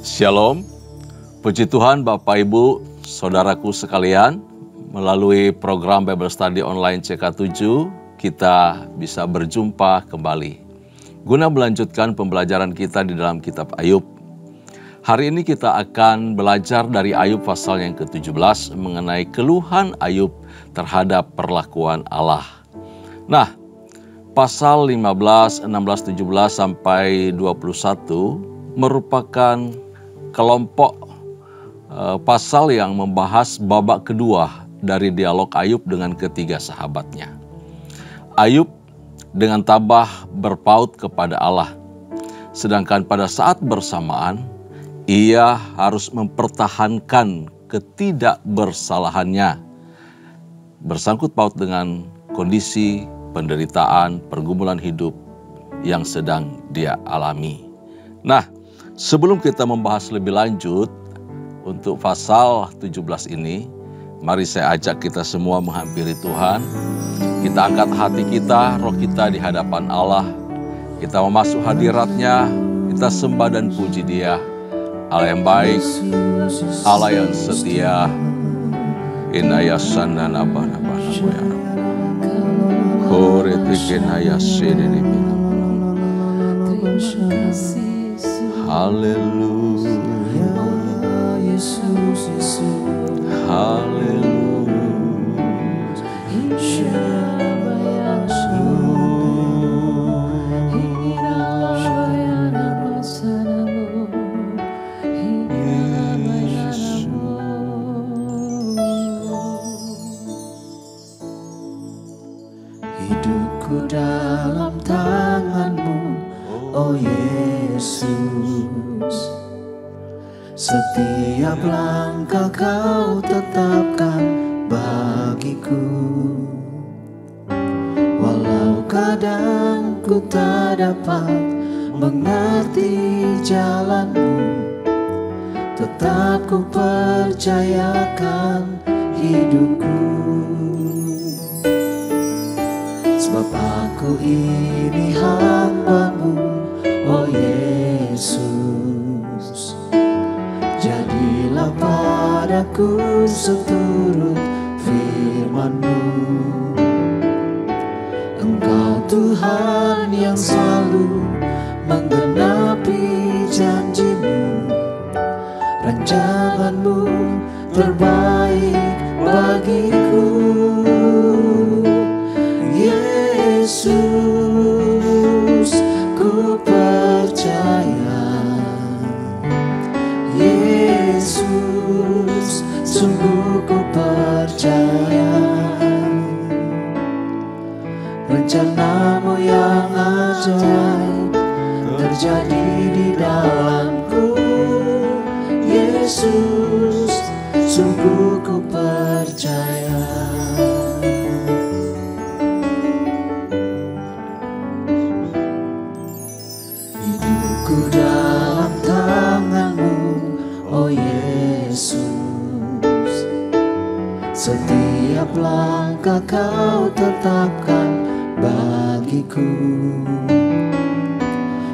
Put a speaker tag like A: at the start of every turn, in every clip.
A: Shalom, puji Tuhan Bapak Ibu, Saudaraku sekalian, melalui program Bible Study Online CK7, kita bisa berjumpa kembali. Guna melanjutkan pembelajaran kita di dalam kitab Ayub. Hari ini kita akan belajar dari Ayub pasal yang ke-17 mengenai keluhan Ayub terhadap perlakuan Allah. Nah, pasal 15, 16, 17 sampai 21 merupakan kelompok pasal yang membahas babak kedua dari dialog Ayub dengan ketiga sahabatnya. Ayub dengan tabah berpaut kepada Allah, sedangkan pada saat bersamaan ia harus mempertahankan ketidakbersalahannya, bersangkut paut dengan kondisi penderitaan, pergumulan hidup yang sedang dia alami. Nah, sebelum kita membahas lebih lanjut untuk pasal 17 ini, mari saya ajak kita semua menghampiri Tuhan. Kita angkat hati kita, roh kita di hadapan Allah. Kita memasuk hadirat-Nya, kita sembah dan puji Dia. Allah yang baik, Allah yang setia. Inayasan dan abana-bana ya Rabb. Haleluya,
B: hidupku dalam tangan-Mu, oh Yesus. Setiap langkah Kau tetapkan bagiku. Walau kadang ku tak dapat mengerti jalan-Mu, tetap ku percayakan hidupku. Sebab aku ini hamba-Mu, oh Yesus. Jadilah padaku seturut firman-Mu. Engkau Tuhan yang selalu menggenapi janji-Mu. Rancangan-Mu terbaik bagiku. Yesus, ku percaya. Yesus, sungguh ku percaya. Rencana-Mu yang ajaib terjadi di dalamku. Yesus, sungguh ku percaya. Hidupku dalam tangan-Mu, oh Yesus. Setiap langkah Kau tetapkan bagiku.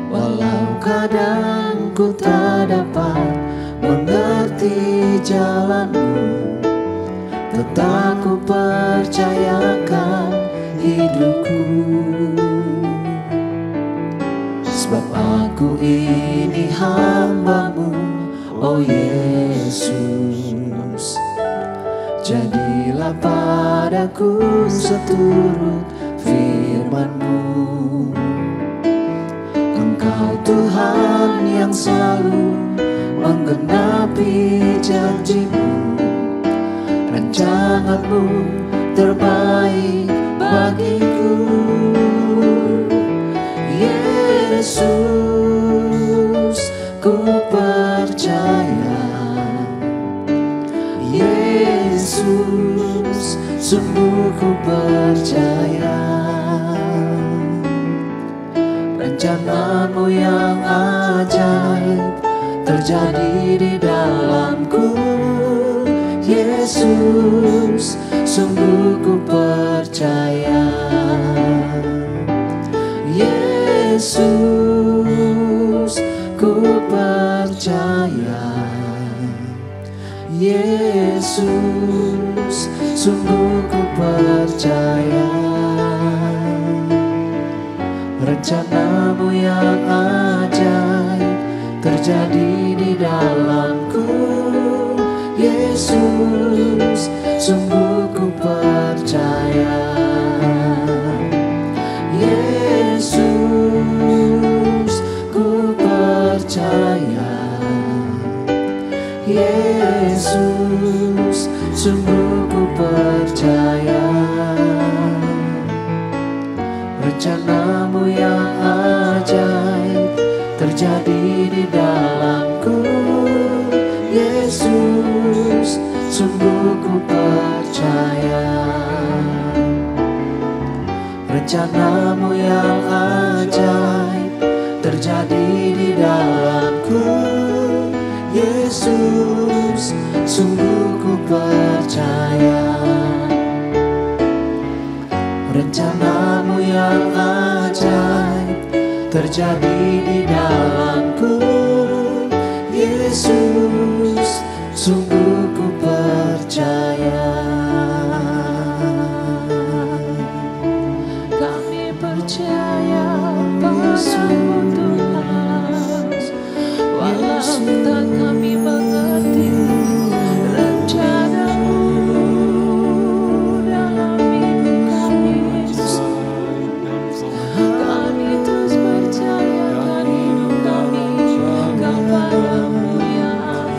B: Walau kadang ku tak dapat mengerti jalan-Mu, tetap ku percayakan hidupku. Sebab aku ini hamba-Mu, oh Yesus. Jadilah padaku seturut firman-Mu. Engkau Tuhan yang selalu menggenapi janji-Mu. Rancangan-Mu terbaik bagiku. Yesus, ku percaya. Yesus, sungguh ku percaya. Rencana-Mu yang ajaib terjadi di dalamku. Yesus, sungguh ku percaya. Yesus, ku percaya. percaya, Yesus, sungguh ku percaya. Rencanamu yang ajaib terjadi di dalamku, Yesus, sungguh ku percaya. Yesus, ku percaya. Yesus, sungguh ku percaya. Rencanamu yang ajaib terjadi di dalamku, Yesus, sungguh ku percaya. Rencanamu yang ajaib terjadi di dalamku, Yesus, sungguh ku percaya. Rencanamu yang ajaib terjadi di dalamku, Yesus, sungguh ku percaya.
C: Kami percaya padamu Tuhan, walau tak kami mengerti rencanamu dalam hidup kami, Yesus. Kami terus percaya kan hidup kami kepadamu ya Allah.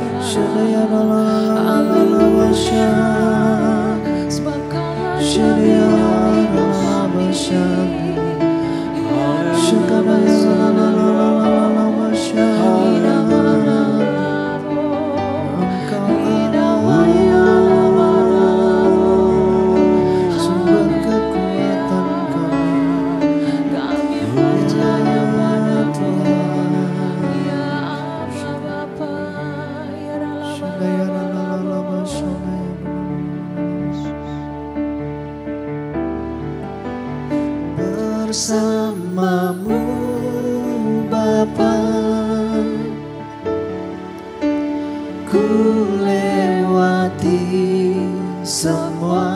C: Sebab Kaulah jaminan hidup kami.
B: Sumber kekuatan
C: Kami percaya pada Tuhan, ya Allah Bapa, ya
B: bersamamu Bapa, ku lewati semua.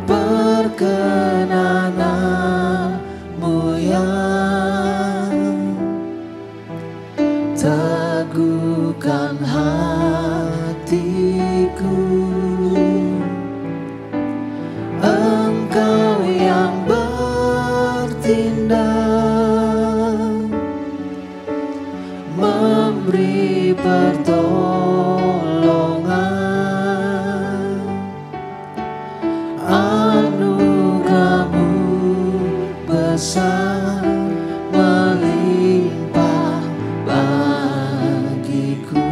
B: Perkenananmu yang teguhkan hatiku. Engkau yang bertindak, memberi pertolongan. Anugerahmu besar melimpah bagiku.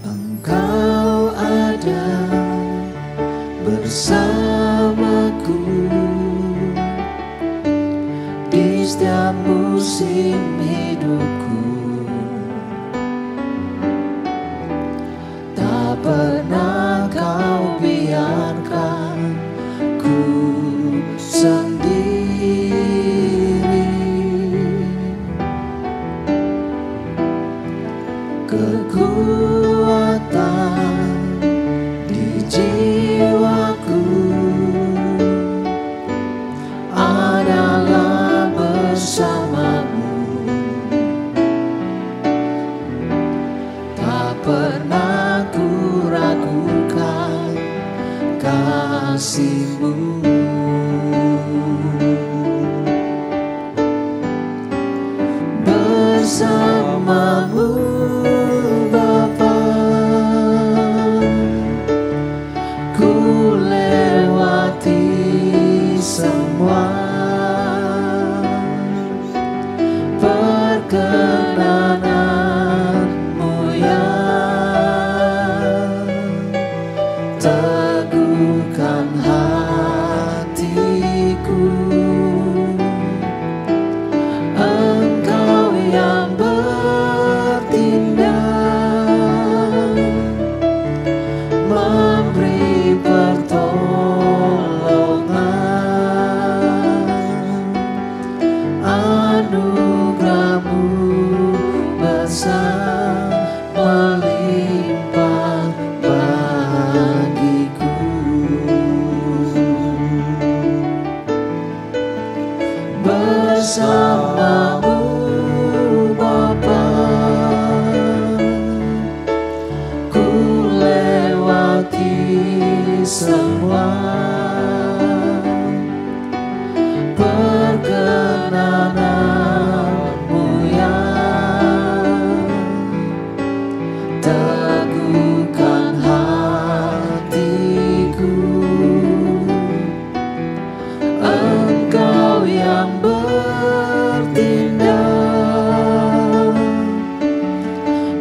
B: Engkau ada bersamaku di setiap musim hidupku. Tak pernah Kau biarkan ku sendiri. Kekuatan di jiwaku adalah bersamamu. Tak pernah ku ragukan kasih-Mu. Bersamamu Bapa, ku lewati semua. Perkenananmu yang teguhkan hati. semua perkenananmu yang teguhkan hatiku. Engkau yang bertindak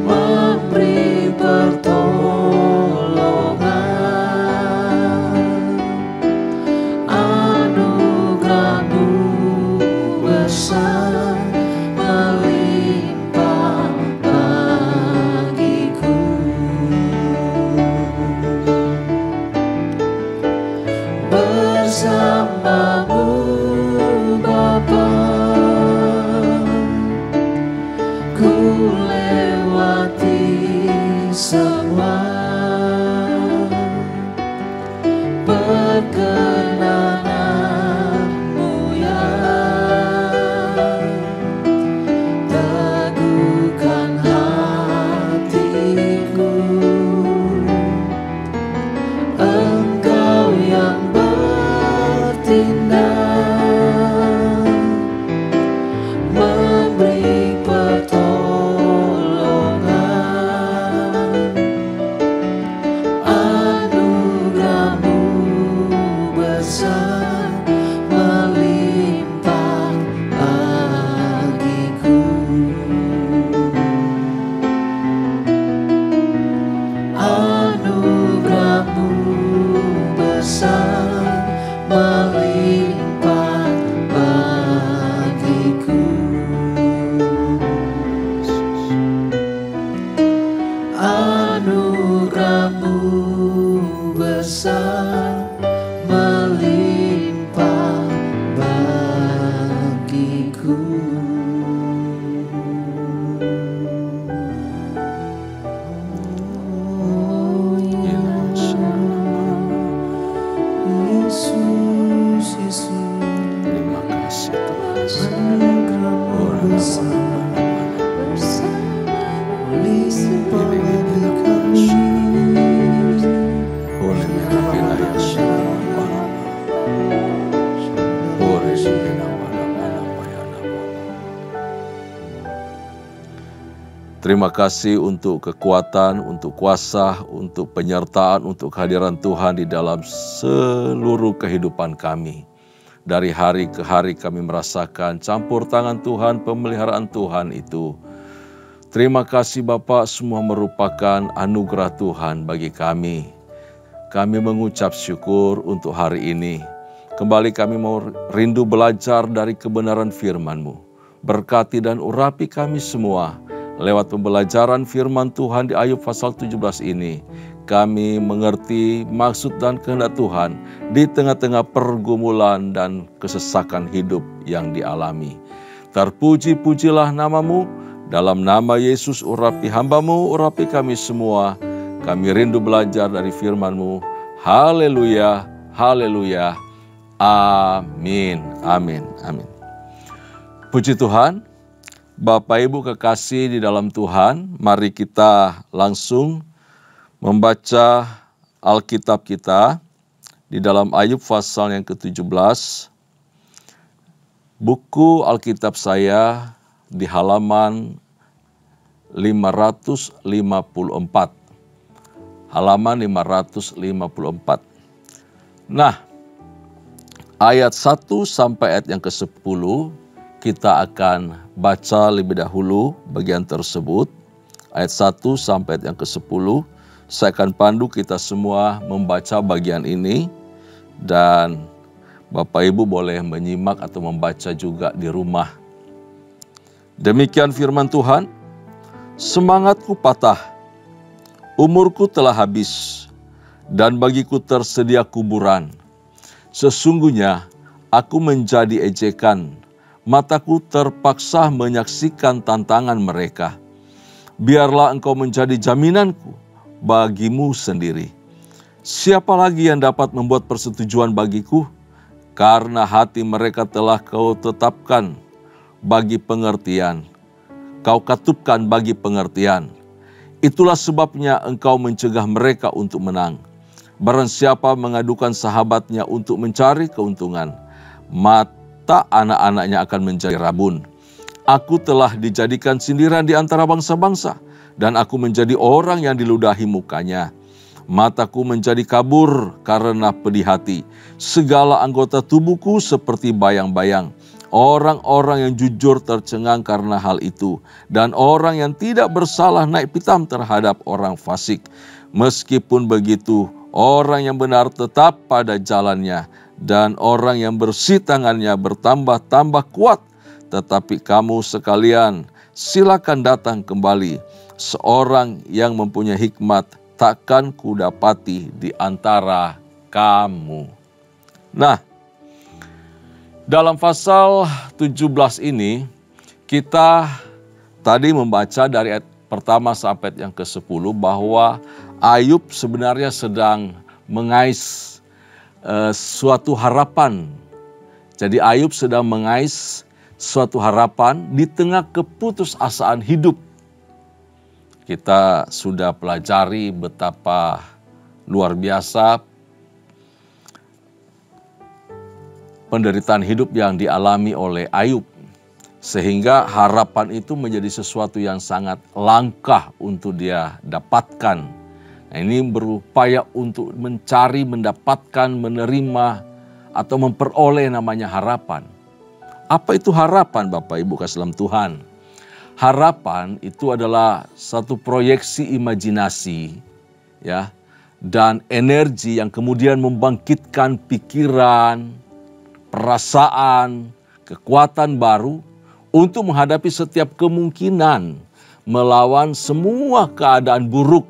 B: memberi pertolongan, anugerah-Mu besar melimpah bagiku. Bersama-Mu Bapa, ku lewati semua perkenananmu yang teguhkan hatiku. Engkau yang bertindak memberi pertolongan, anugerah-Mu besar melimpah bagiku. Anugerah-Mu besar melimpah bagiku. Anugerah-Mu besar melimpah bagiku. Oh, Yesus, Yesus,
A: Terima kasih Tuhan.
B: anugerah-Mu besar melimpah bagi kami.
A: Terima kasih untuk kekuatan, untuk kuasa, untuk penyertaan, untuk kehadiran Tuhan di dalam seluruh kehidupan kami. Dari hari ke hari kami merasakan campur tangan Tuhan, pemeliharaan Tuhan itu. Terima kasih Bapak, semua merupakan anugerah Tuhan bagi kami. Kami mengucap syukur untuk hari ini. Kembali kami mau rindu belajar dari kebenaran firman-Mu. Berkati dan urapi kami semua. Lewat pembelajaran firman Tuhan di Ayub pasal 17 ini, kami mengerti maksud dan kehendak Tuhan di tengah-tengah pergumulan dan kesesakan hidup yang dialami. Terpuji-pujilah nama-Mu, dalam nama Yesus urapi hamba-Mu, urapi kami semua. Kami rindu belajar dari firman-Mu. Haleluya, haleluya, amin, amin, amin. Puji Tuhan. Bapak Ibu kekasih di dalam Tuhan, mari kita langsung membaca Alkitab kita di dalam Ayub pasal yang ke-17. Buku Alkitab saya di halaman 554. Halaman 554. Nah, ayat 1 sampai ayat yang ke-10 kita akan baca lebih dahulu bagian tersebut. Ayat 1 sampai ayat yang ke-10. Saya akan pandu kita semua membaca bagian ini. Dan Bapak Ibu boleh menyimak atau membaca juga di rumah. Demikian firman Tuhan. Semangatku patah, umurku telah habis, dan bagiku tersedia kuburan. Sesungguhnya aku menjadi ejekan, mataku terpaksa menyaksikan tantangan mereka. Biarlah Engkau menjadi jaminanku bagimu sendiri. Siapa lagi yang dapat membuat persetujuan bagiku? Karena hati mereka telah Kau tetapkan bagi pengertian. Kau katupkan bagi pengertian. Itulah sebabnya Engkau mencegah mereka untuk menang. Barang siapa mengadukan sahabatnya untuk mencari keuntungan, mata anak-anaknya akan menjadi rabun. Aku telah dijadikan sindiran di antara bangsa-bangsa, dan aku menjadi orang yang diludahi mukanya. Mataku menjadi kabur karena pedih hati. Segala anggota tubuhku seperti bayang-bayang. Orang-orang yang jujur tercengang karena hal itu, dan orang yang tidak bersalah naik pitam terhadap orang fasik. Meskipun begitu, orang yang benar tetap pada jalannya, dan orang yang bersih tangannya bertambah-tambah kuat. Tetapi kamu sekalian, silakan datang kembali. Seorang yang mempunyai hikmat takkan kudapati di antara kamu. Nah, dalam pasal 17 ini, kita tadi membaca dari ayat pertama sampai yang ke-10 bahwa Ayub sebenarnya sedang mengais suatu harapan. Jadi Ayub sedang mengais suatu harapan di tengah keputusasaan hidup. Kita sudah pelajari betapa luar biasa penderitaan hidup yang dialami oleh Ayub. Sehingga harapan itu menjadi sesuatu yang sangat langka untuk dia dapatkan. Nah, ini berupaya untuk mencari, mendapatkan, menerima, atau memperoleh namanya harapan. Apa itu harapan Bapak Ibu kasih dalam Tuhan? Harapan itu adalah satu proyeksi imajinasi, ya, dan energi yang kemudian membangkitkan pikiran, perasaan, kekuatan baru untuk menghadapi setiap kemungkinan melawan semua keadaan buruk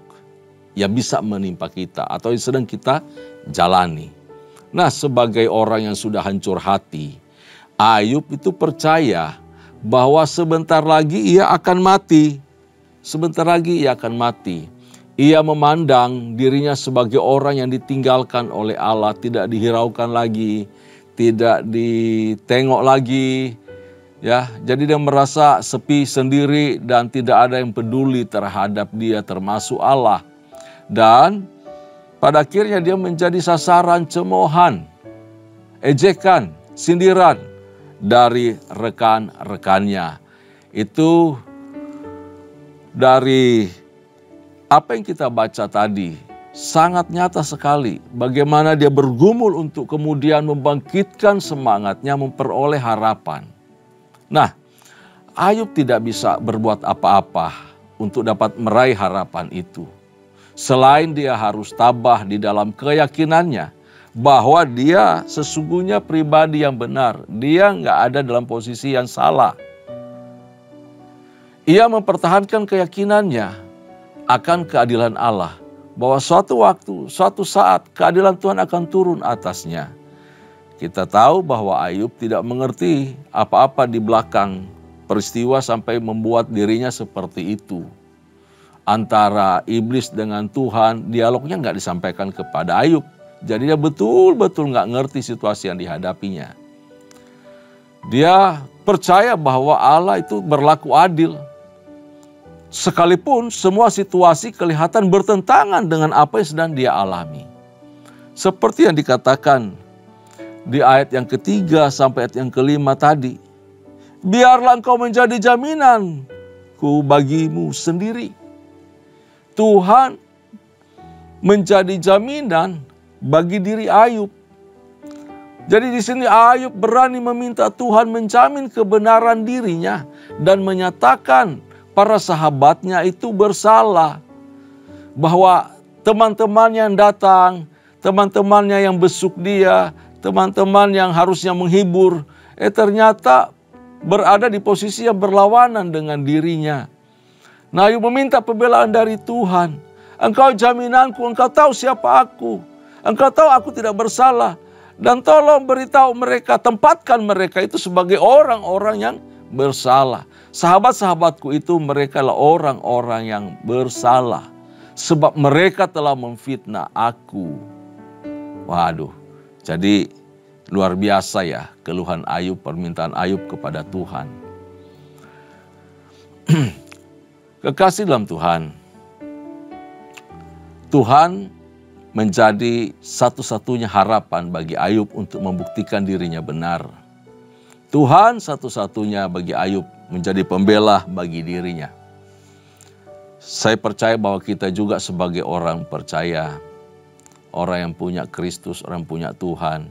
A: yang bisa menimpa kita atau yang sedang kita jalani. Nah, sebagai orang yang sudah hancur hati, Ayub itu percaya bahwa sebentar lagi ia akan mati. Sebentar lagi ia akan mati. Ia memandang dirinya sebagai orang yang ditinggalkan oleh Allah, tidak dihiraukan lagi, tidak ditengok lagi. Ya, jadi dia merasa sepi sendiri dan tidak ada yang peduli terhadap dia termasuk Allah. Dan pada akhirnya dia menjadi sasaran cemoohan, ejekan, sindiran dari rekan-rekannya. Itu dari apa yang kita baca tadi sangat nyata sekali bagaimana dia bergumul untuk kemudian membangkitkan semangatnya memperoleh harapan. Nah, Ayub tidak bisa berbuat apa-apa untuk dapat meraih harapan itu. Selain dia harus tabah di dalam keyakinannya bahwa dia sesungguhnya pribadi yang benar. Dia nggak ada dalam posisi yang salah. Ia mempertahankan keyakinannya akan keadilan Allah. Bahwa suatu waktu, suatu saat keadilan Tuhan akan turun atasnya. Kita tahu bahwa Ayub tidak mengerti apa-apa di belakang peristiwa sampai membuat dirinya seperti itu. Antara iblis dengan Tuhan, dialognya nggak disampaikan kepada Ayub. Jadi dia betul-betul nggak ngerti situasi yang dihadapinya. Dia percaya bahwa Allah itu berlaku adil. Sekalipun semua situasi kelihatan bertentangan dengan apa yang sedang dia alami. Seperti yang dikatakan di ayat yang ketiga sampai ayat yang kelima tadi. Biarlah engkau menjadi jaminanku bagimu sendiri. Tuhan menjadi jaminan bagi diri Ayub. Jadi di sini Ayub berani meminta Tuhan menjamin kebenaran dirinya dan menyatakan para sahabatnya itu bersalah. Bahwa teman-teman yang datang, teman-temannya yang besuk dia, teman-teman yang harusnya menghibur, ternyata berada di posisi yang berlawanan dengan dirinya. Nah, Ayub meminta pembelaan dari Tuhan. Engkau jaminanku, engkau tahu siapa aku. Engkau tahu aku tidak bersalah. Dan tolong beritahu mereka, tempatkan mereka itu sebagai orang-orang yang bersalah. Sahabat-sahabatku itu mereka adalah orang-orang yang bersalah. Sebab mereka telah memfitnah aku. Waduh, jadi luar biasa ya keluhan Ayub, permintaan Ayub kepada Tuhan. Kekasih dalam Tuhan, Tuhan menjadi satu-satunya harapan bagi Ayub untuk membuktikan dirinya benar. Tuhan satu-satunya bagi Ayub menjadi pembela bagi dirinya. Saya percaya bahwa kita juga sebagai orang percaya, orang yang punya Kristus, orang yang punya Tuhan,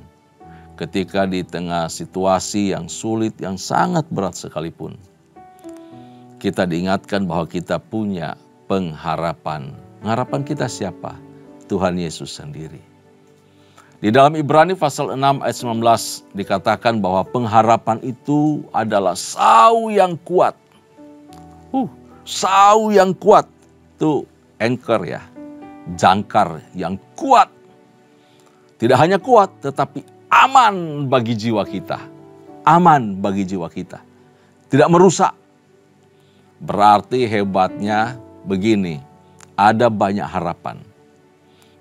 A: ketika di tengah situasi yang sulit, yang sangat berat sekalipun, kita diingatkan bahwa kita punya pengharapan. Pengharapan kita siapa? Tuhan Yesus sendiri. Di dalam Ibrani pasal 6 ayat 19 dikatakan bahwa pengharapan itu adalah sau yang kuat. Sau yang kuat, itu anchor ya, jangkar yang kuat. Tidak hanya kuat, tetapi aman bagi jiwa kita. Aman bagi jiwa kita. Tidak merusak. Berarti hebatnya begini, ada banyak harapan.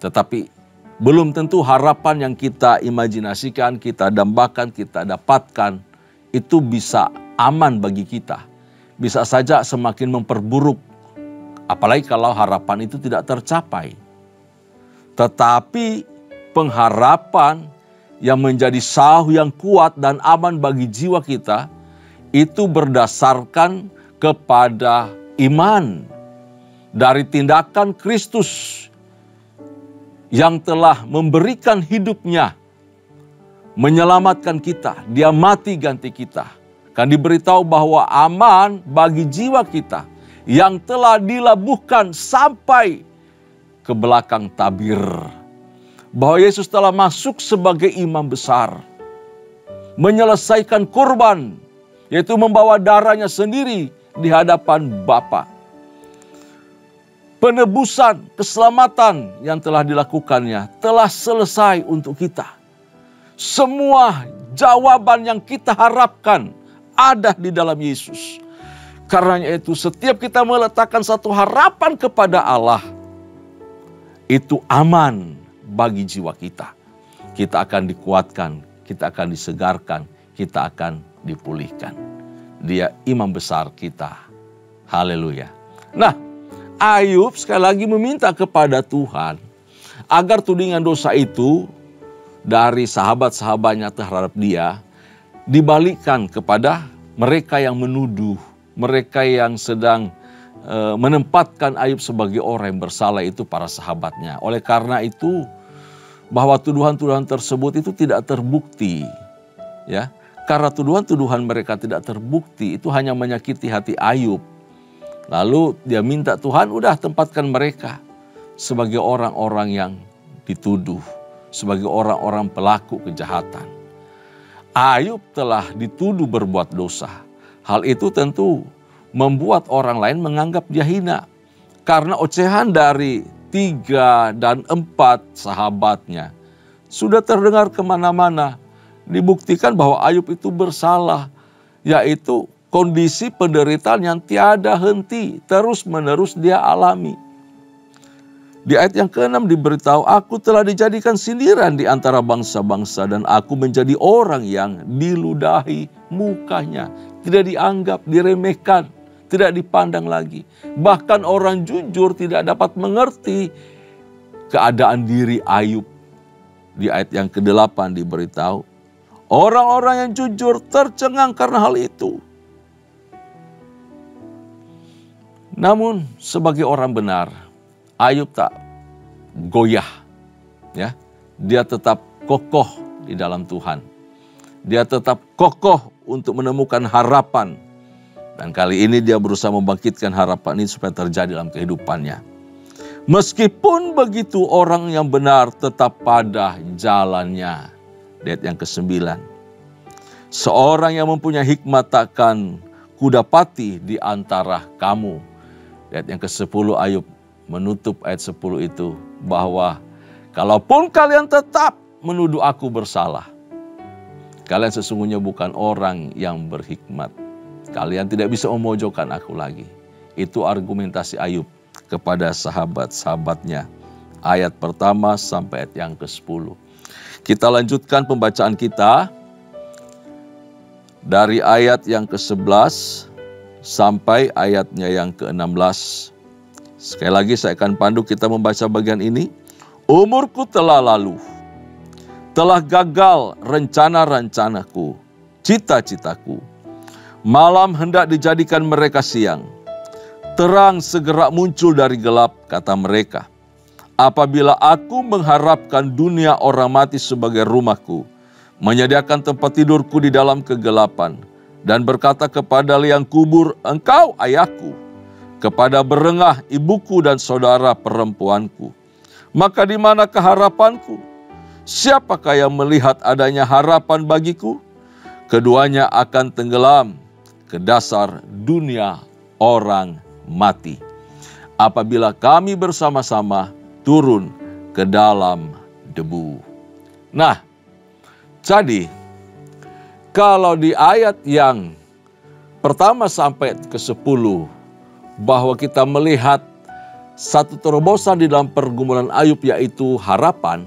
A: Tetapi belum tentu harapan yang kita imajinasikan, kita dambakan, kita dapatkan, itu bisa aman bagi kita. Bisa saja semakin memperburuk, apalagi kalau harapan itu tidak tercapai. Tetapi pengharapan yang menjadi sau yang kuat dan aman bagi jiwa kita, itu berdasarkan kepada iman dari tindakan Kristus yang telah memberikan hidupnya, menyelamatkan kita. Dia mati ganti kita. Kan diberitahu bahwa aman bagi jiwa kita yang telah dilabuhkan sampai ke belakang tabir. Bahwa Yesus telah masuk sebagai imam besar, menyelesaikan kurban, yaitu membawa darahnya sendiri di hadapan Bapa. Penebusan, keselamatan yang telah dilakukannya telah selesai untuk kita. Semua jawaban yang kita harapkan ada di dalam Yesus. Karena itu setiap kita meletakkan satu harapan kepada Allah, itu aman bagi jiwa kita. Kita akan dikuatkan, kita akan disegarkan, kita akan dipulihkan. Dia imam besar kita. Haleluya. Nah, Ayub sekali lagi meminta kepada Tuhan agar tudingan dosa itu dari sahabat-sahabatnya terhadap dia dibalikkan kepada mereka yang menuduh, mereka yang sedang menempatkan Ayub sebagai orang yang bersalah, itu para sahabatnya. Oleh karena itu, bahwa tuduhan-tuduhan tersebut itu tidak terbukti, ya. Karena tuduhan-tuduhan mereka tidak terbukti, itu hanya menyakiti hati Ayub. Lalu dia minta Tuhan, udah tempatkan mereka sebagai orang-orang yang dituduh, sebagai orang-orang pelaku kejahatan. Ayub telah dituduh berbuat dosa. Hal itu tentu membuat orang lain menganggap dia hina. Karena ocehan dari 3 dan 4 sahabatnya sudah terdengar kemana-mana. Dibuktikan bahwa Ayub itu bersalah, yaitu kondisi penderitaan yang tiada henti, terus-menerus dia alami. Di ayat yang ke-6 diberitahu, aku telah dijadikan sindiran di antara bangsa-bangsa dan aku menjadi orang yang diludahi mukanya. Tidak dianggap, diremehkan, tidak dipandang lagi. Bahkan orang jujur tidak dapat mengerti keadaan diri Ayub. Di ayat yang ke-8 diberitahu, orang-orang yang jujur tercengang karena hal itu. Namun sebagai orang benar, Ayub tak goyah, ya. Dia tetap kokoh di dalam Tuhan. Dia tetap kokoh untuk menemukan harapan. Dan kali ini dia berusaha membangkitkan harapan ini supaya terjadi dalam kehidupannya. Meskipun begitu, orang yang benar tetap pada jalannya. Ayat yang ke-9. Seorang yang mempunyai hikmat takkan kudapati di antara kamu. Ayat yang ke-10 Ayub menutup ayat 10 itu bahwa kalaupun kalian tetap menuduh aku bersalah, kalian sesungguhnya bukan orang yang berhikmat. Kalian tidak bisa memojokkan aku lagi. Itu argumentasi Ayub kepada sahabat-sahabatnya. Ayat pertama sampai ayat yang ke-10. Kita lanjutkan pembacaan kita dari ayat yang ke-11 sampai ayatnya yang ke-16. Sekali lagi saya akan pandu kita membaca bagian ini. Umurku telah lalu, telah gagal rencana-rencanaku, cita-citaku. Malam hendak dijadikan mereka siang. Terang segera muncul dari gelap, kata mereka. Apabila aku mengharapkan dunia orang mati sebagai rumahku, menyediakan tempat tidurku di dalam kegelapan, dan berkata kepada liang kubur, engkau ayahku, kepada berengah ibuku dan saudara perempuanku. Maka di manakah harapanku? Siapakah yang melihat adanya harapan bagiku? Keduanya akan tenggelam ke dasar dunia orang mati. Apabila kami bersama-sama turun ke dalam debu. Nah, jadi kalau di ayat yang pertama sampai ke-10 bahwa kita melihat satu terobosan di dalam pergumulan Ayub yaitu harapan,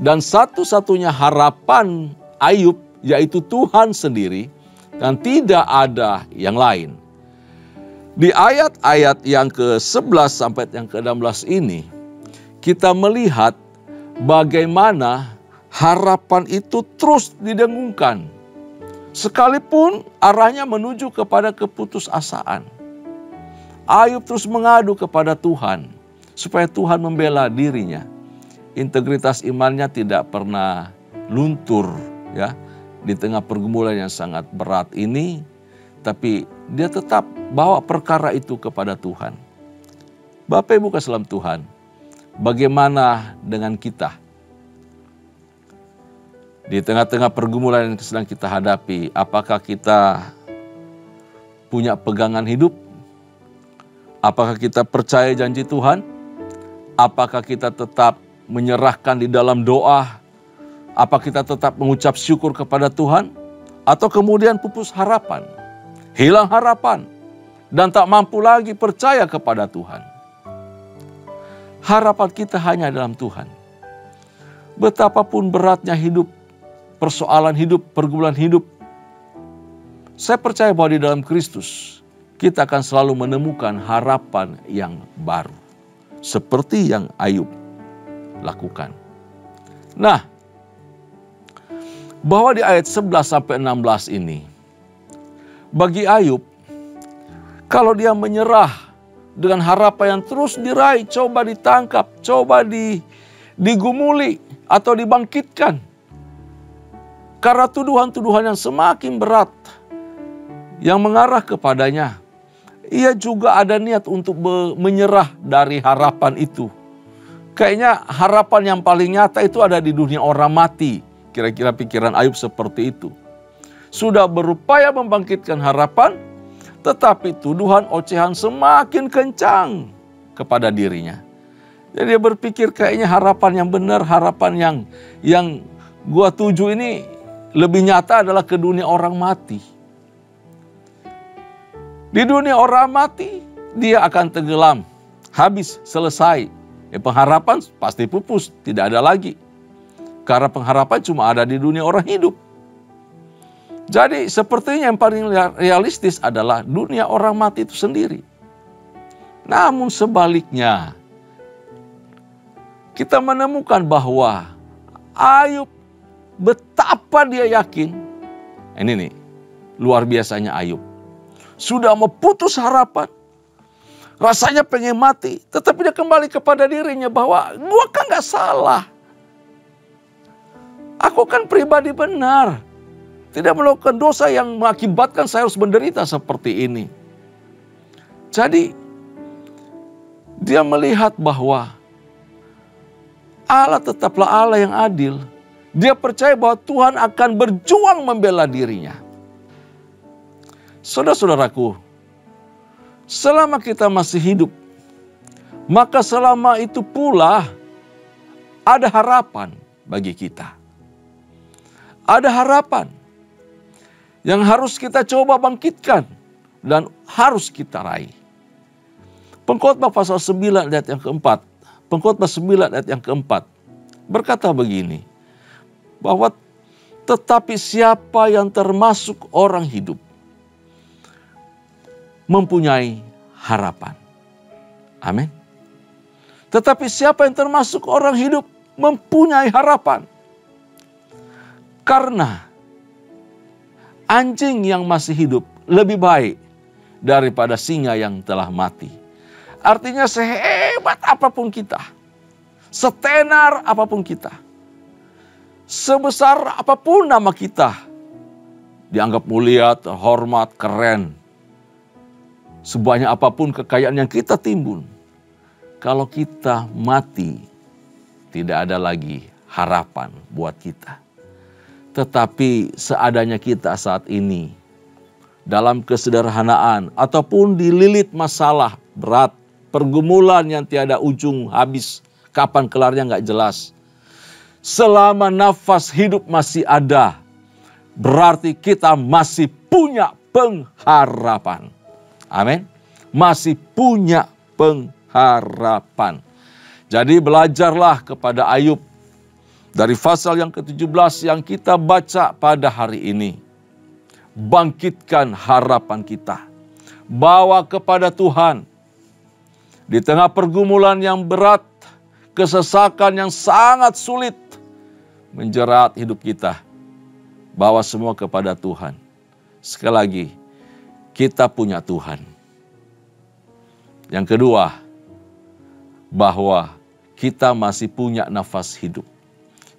A: dan satu-satunya harapan Ayub yaitu Tuhan sendiri dan tidak ada yang lain. Di ayat-ayat yang ke-11 sampai yang ke-16 ini, kita melihat bagaimana harapan itu terus didengungkan. Sekalipun arahnya menuju kepada keputusasaan. Ayub terus mengadu kepada Tuhan supaya Tuhan membela dirinya. Integritas imannya tidak pernah luntur ya di tengah pergumulan yang sangat berat ini, tapi dia tetap bawa perkara itu kepada Tuhan. Bapak Ibu kasih dalam Tuhan, bagaimana dengan kita? Di tengah-tengah pergumulan yang sedang kita hadapi, apakah kita punya pegangan hidup? Apakah kita percaya janji Tuhan? Apakah kita tetap menyerahkan di dalam doa? Apa kita tetap mengucap syukur kepada Tuhan? Atau kemudian pupus harapan? Hilang harapan dan tak mampu lagi percaya kepada Tuhan. Harapan kita hanya dalam Tuhan. Betapapun beratnya hidup, persoalan hidup, pergumulan hidup, saya percaya bahwa di dalam Kristus kita akan selalu menemukan harapan yang baru. Seperti yang Ayub lakukan. Nah, bahwa di ayat 11 sampai 16 ini, bagi Ayub, kalau dia menyerah dengan harapan yang terus diraih, coba ditangkap, coba digumuli atau dibangkitkan. Karena tuduhan-tuduhan yang semakin berat yang mengarah kepadanya, ia juga ada niat untuk menyerah dari harapan itu. Kayaknya harapan yang paling nyata itu ada di dunia orang mati. Kira-kira pikiran Ayub seperti itu. Sudah berupaya membangkitkan harapan, tetapi tuduhan ocehan semakin kencang kepada dirinya. Jadi dia berpikir kayaknya harapan yang benar, harapan yang gua tuju ini lebih nyata adalah ke dunia orang mati. Di dunia orang mati, dia akan tenggelam, habis, selesai. Pengharapan pasti pupus, tidak ada lagi. Karena pengharapan cuma ada di dunia orang hidup. Jadi sepertinya yang paling realistis adalah dunia orang mati itu sendiri. Namun sebaliknya, kita menemukan bahwa Ayub betapa dia yakin. Ini nih, luar biasanya Ayub. Sudah mau putus harapan. Rasanya pengen mati. Tetapi dia kembali kepada dirinya bahwa gua kan gak salah. Aku kan pribadi benar. Tidak melakukan dosa yang mengakibatkan saya harus menderita seperti ini. Jadi dia melihat bahwa Allah tetaplah Allah yang adil. Dia percaya bahwa Tuhan akan berjuang membela dirinya. Saudara-saudaraku, selama kita masih hidup, maka selama itu pula ada harapan bagi kita. Ada harapan yang harus kita coba bangkitkan dan harus kita raih. Pengkhotbah pasal 9 ayat yang keempat. Pengkhotbah 9 ayat yang keempat berkata begini, bahwa tetapi siapa yang termasuk orang hidup mempunyai harapan. Amin. Tetapi siapa yang termasuk orang hidup mempunyai harapan. Karena anjing yang masih hidup lebih baik daripada singa yang telah mati. Artinya sehebat apapun kita, setenar apapun kita, sebesar apapun nama kita, dianggap mulia, terhormat, keren, sebanyak apapun kekayaan yang kita timbun, kalau kita mati, tidak ada lagi harapan buat kita. Tetapi seadanya kita saat ini, dalam kesederhanaan ataupun dililit masalah berat, pergumulan yang tiada ujung habis, kapan kelarnya nggak jelas. Selama nafas hidup masih ada, berarti kita masih punya pengharapan. Amin. Masih punya pengharapan. Jadi belajarlah kepada Ayub dari pasal yang ke-17 yang kita baca pada hari ini. Bangkitkan harapan kita. Bawa kepada Tuhan. Di tengah pergumulan yang berat, kesesakan yang sangat sulit menjerat hidup kita. Bawa semua kepada Tuhan. Sekali lagi, kita punya Tuhan. Yang kedua, bahwa kita masih punya nafas hidup.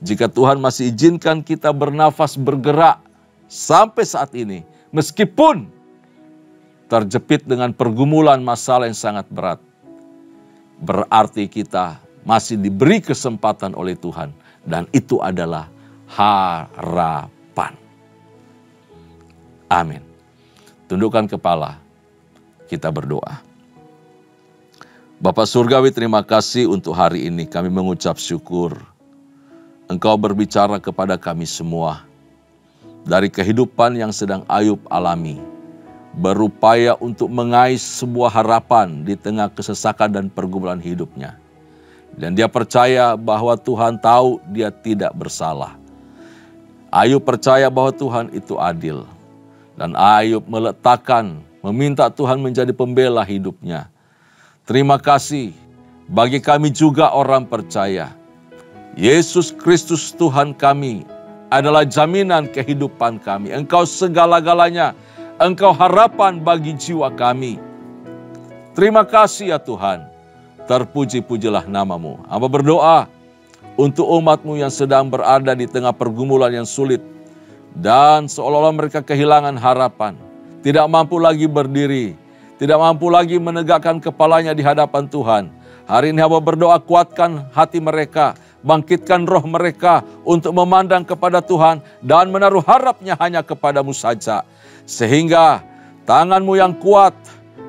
A: Jika Tuhan masih izinkan kita bernafas bergerak sampai saat ini, meskipun terjepit dengan pergumulan masalah yang sangat berat, berarti kita masih diberi kesempatan oleh Tuhan. Dan itu adalah harapan. Amin. Tundukkan kepala, kita berdoa. Bapa Surgawi, terima kasih untuk hari ini. Kami mengucap syukur. Engkau berbicara kepada kami semua. Dari kehidupan yang sedang Ayub alami. Berupaya untuk mengais sebuah harapan di tengah kesesakan dan pergumulan hidupnya. Dan dia percaya bahwa Tuhan tahu dia tidak bersalah. Ayub percaya bahwa Tuhan itu adil. Dan Ayub meminta Tuhan menjadi pembela hidupnya. Terima kasih bagi kami juga orang percaya. Yesus Kristus Tuhan kami adalah jaminan kehidupan kami. Engkau segala-galanya, Engkau harapan bagi jiwa kami. Terima kasih ya Tuhan. Terpuji-pujilah namamu. Hamba berdoa untuk umatmu yang sedang berada di tengah pergumulan yang sulit. Dan seolah-olah mereka kehilangan harapan. Tidak mampu lagi berdiri. Tidak mampu lagi menegakkan kepalanya di hadapan Tuhan. Hari ini hamba berdoa, kuatkan hati mereka. Bangkitkan roh mereka untuk memandang kepada Tuhan. Dan menaruh harapnya hanya kepadamu saja. Sehingga tanganmu yang kuat,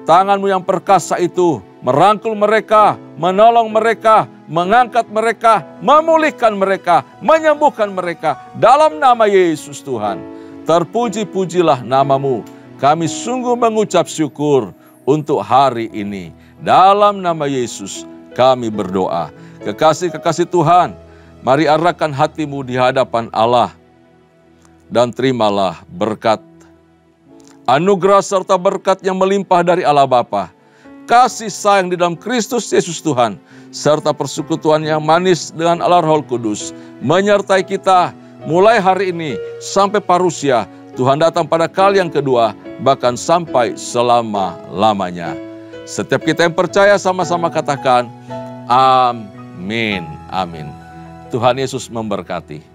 A: tanganmu yang perkasa itu merangkul mereka, menolong mereka, mengangkat mereka, memulihkan mereka, menyembuhkan mereka. Dalam nama Yesus Tuhan, terpuji-pujilah namamu. Kami sungguh mengucap syukur untuk hari ini. Dalam nama Yesus kami berdoa. Kekasih-kekasih Tuhan, mari arahkan hatimu di hadapan Allah. Dan terimalah berkat, anugerah serta berkat yang melimpah dari Allah Bapa, kasih sayang di dalam Kristus Yesus Tuhan, serta persekutuan yang manis dengan Allah Roh Kudus, menyertai kita mulai hari ini sampai parusia Tuhan datang pada kali yang kedua, bahkan sampai selama-lamanya. Setiap kita yang percaya sama-sama katakan, amin, amin. Tuhan Yesus memberkati.